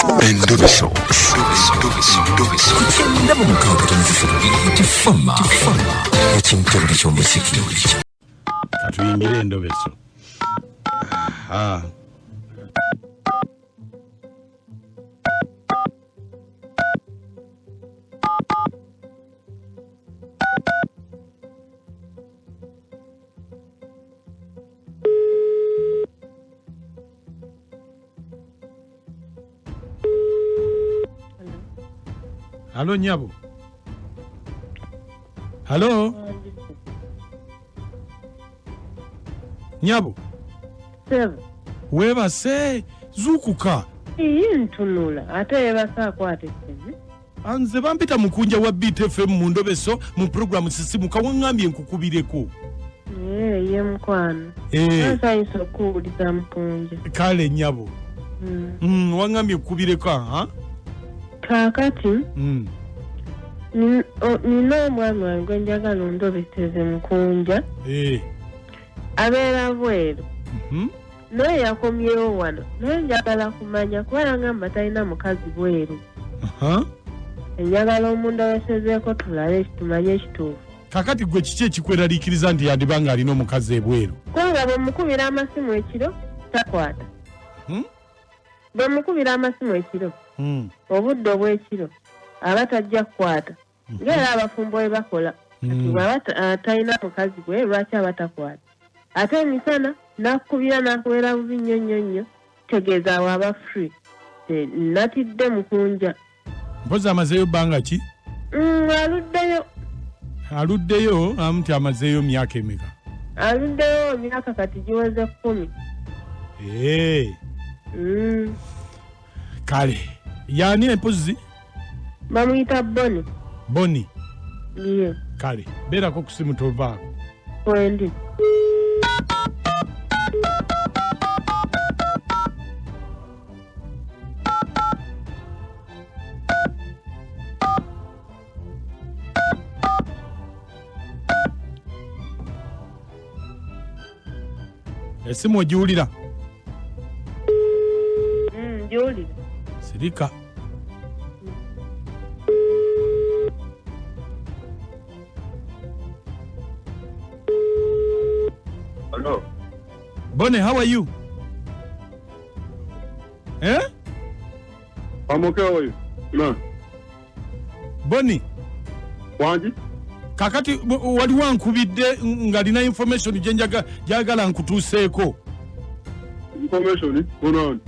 Endobeso. Kugenda mu mukaaga tifama ekintu eky'omuziki Katuyingire endobeso. Halo nyabo. Halo. Nyabo. Sebo. Weba se zukuka. Ntunula ate yebasa akwate sebe. Anze bampita mukunja wa BTFM mu Ndobeso mu program sisimu kawangambye nkukubireko. Ye mkwano. Asa iso kuuliza mkunja. Kale nyabo. Wangambye kubireko ha? Kakati. Nino omwami wange njagala ondobeteze mukunja. Abeera bweru. Naye yakomyewo wano. Naye njagala kumanya kubera ngamba talina mukazi bweru. Njagala omundobesezeeko tulabe tumanye ekituufu. Kakati gwe kiki ekikweraliikiriza nti yandibanga alina omukazi ebweru? Kubanga bwemukubira amasimu ekiro takwata. Bwemukubira amasimu ekiro obudde obw'ekiro aba tajja kukwata. Ngera abafumbo bwe bakola. Talina mukazi gwe lwaki aba takwata. Ate emisana nakubira nakubera bubi nnyo tegeeza waba free. Natidde mukunja. Mpozi amazeeyo bbanga ki? Aluddeyo. Aluddeyo amuti amazeeyo myaka emeka? Aluddeyo myaka kati giweze 10. Kale yani empozi? Bamuyita Boni. Boni? Ye. Kale beerako ku simu tovaako. Wendi. Esimu ogiwulira? Giwulira. Sirika. Hello. Bonnie, how are you? I'm okay, how are you? No. Bonnie. Wanji? Kakati wali wankubidde ngalina information jagala nkutuuseeko. Information? Ono.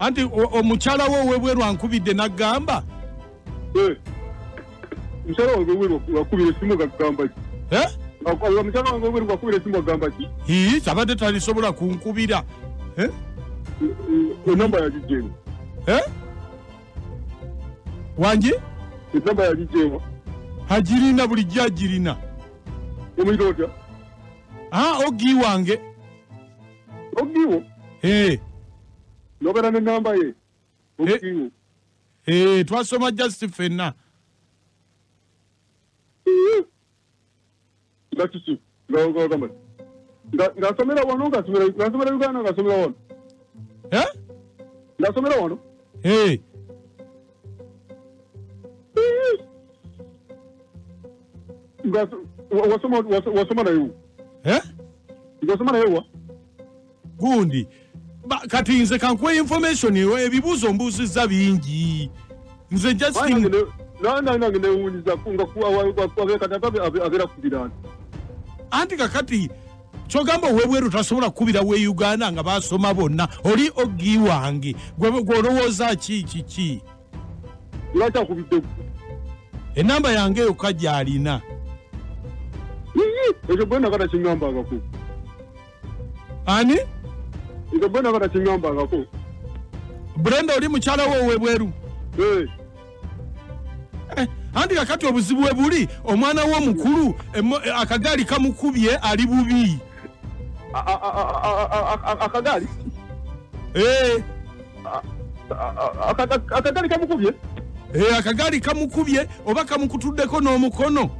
Anti omukyala wo webweru ankubidde nagamba? Mukyala wange webweru wakubira esimu gagamba ki? Mukyala wange webweru wakubira esimu gagamba ki? Tabadde talisobola kunkubira. Enamba yagijeema. Wanji? Enamba yagijeema. Hagirina bulijjo agirina. Omuyita otya? Ogi wange. Ogiwo? Nogera n'ennamba ye? Ogiwo? Twasoma just ffenna. Nga kiki? Ngagamba. Ngasomera wano ngasomera Uganda ngasomera wano. Ngasomera wano? Wasoma nayo? Ngasoma nayo wa? Gundi. Kati nze kankuwa information ebibuuzo mbuuzizza bingi. Nze just nange newuunyiza abeera kubira anti kakati kyogamba owebweru tasobola kukubira we Uganda nga basoma bonna oli ogi wange gwolowooza ki? Lwaki akubidde? Enamba yange yokka gy'alina. Ekyo bwe nagala kiŋŋambangako. Ani? Ekyo bwe nagala kiŋŋambangako. Brenda oli mukyala wo owebweru? Anti kakati obuzibu bwe buli omwana wo mukulu akagaali kamukubye ali bubi. Akagaali? Akagaali kamukubye? Akagaali kamukubye oba kamukutuddeko n'omukono.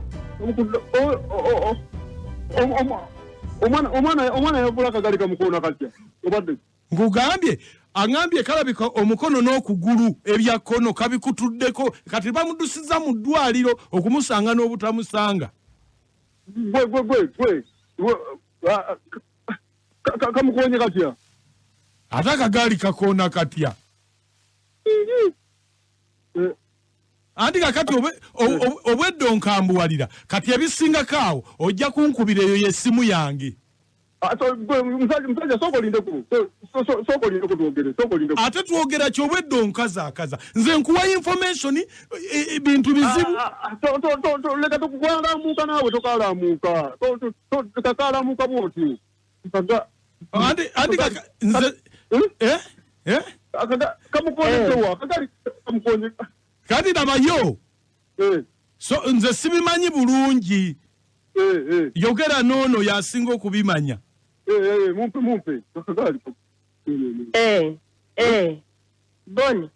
Omwana yavula akagaali kamukono katya? Obadde? Nkugambye angambye kalabika omukono n'okugulu ebyakkono kabikutuddeko kati bamudusiza mu ddwaliro okumusanga n'obutamusanga. Gwe. Kamukonye katya. Ate akagaali kakoona katya. Anti kakati obwedde onkambuwalira kati ebisingako awo ojja kunkubira eyo y'essimu yange. Musajja soko linde ku ate twogera kyobwedde onkazaakaza nze nkuwa information bintu bizibu. Leka tukukalamuuka naawe tokalamuuka kakalamuuka bwoti anti nze kamukonyesewa kakali kamukonye kati nabayo so nze sibimanyi bulungi yogera noono yasinga okubimanya. Mumpe kakali Boni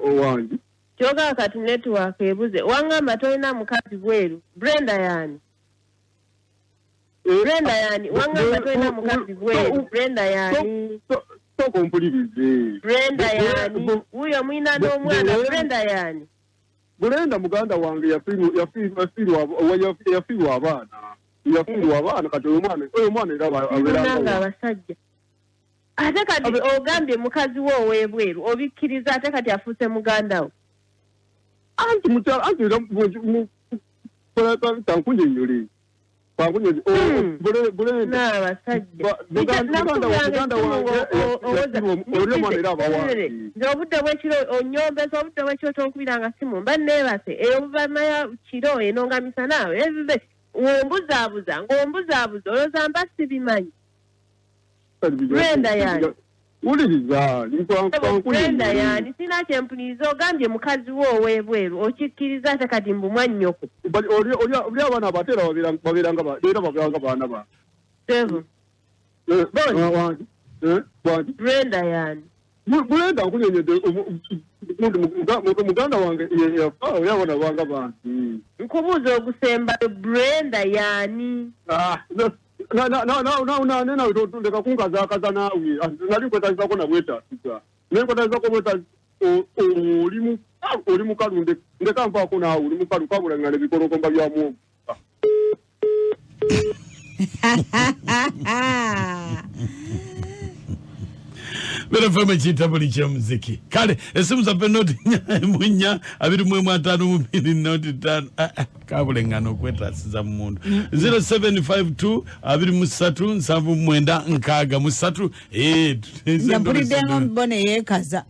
owange kyoga kati network ebuze wangamba tolina mukazi bweru Brenda yani wangamba tolina mukazi bweru Brenda yani tokompulirize Brenda yani uyo mwina n'omwana Brenda yani Brenda muganda wange yafiirwa abaana kati oyo mwana era abeeranga abasajja ate kati ogambye mukazi wo ow'ebweru obikkiriza ate kati afuuse muganda wo tankunye nyoli obudde bwekiro onyombeza obudde bwekiro tonkubiranga simu mba neebase oluvanyuma kiro eno nga misana ebibe wombuzaabuza ng'ombuzaabuza olowooza mba sibimanyi. Brenda yani uliriza Brenda yani sina kyempuliriza ogambye mukazi wo ow'ebweru okikkiriza ate kati mbu mwannyoko oli abaana abateera babeeranga baana ba Brenda yani Brenda nkunyenyedde muganda wange yafa oli abaana banga bantu nkubuuza ogusemba Brenda yani nawe leka kunkazaakaza naawe nali nkwetazizako nabwetasiza naye nkwetazizako bwetasi oli mukalu ndeka nvaako naawe oli mukalu kabulangana ebikolokomba byamu Bera fama chita buli cha muziki. Kale, esimu za penoti munya, abiru mwemu atanu mubini noti tanu. Kabule ngano kweta siza mundu. 0752, abiru musatu, nsavu mwenda, nkaga musatu. Njamburi dengo mbone ye kaza.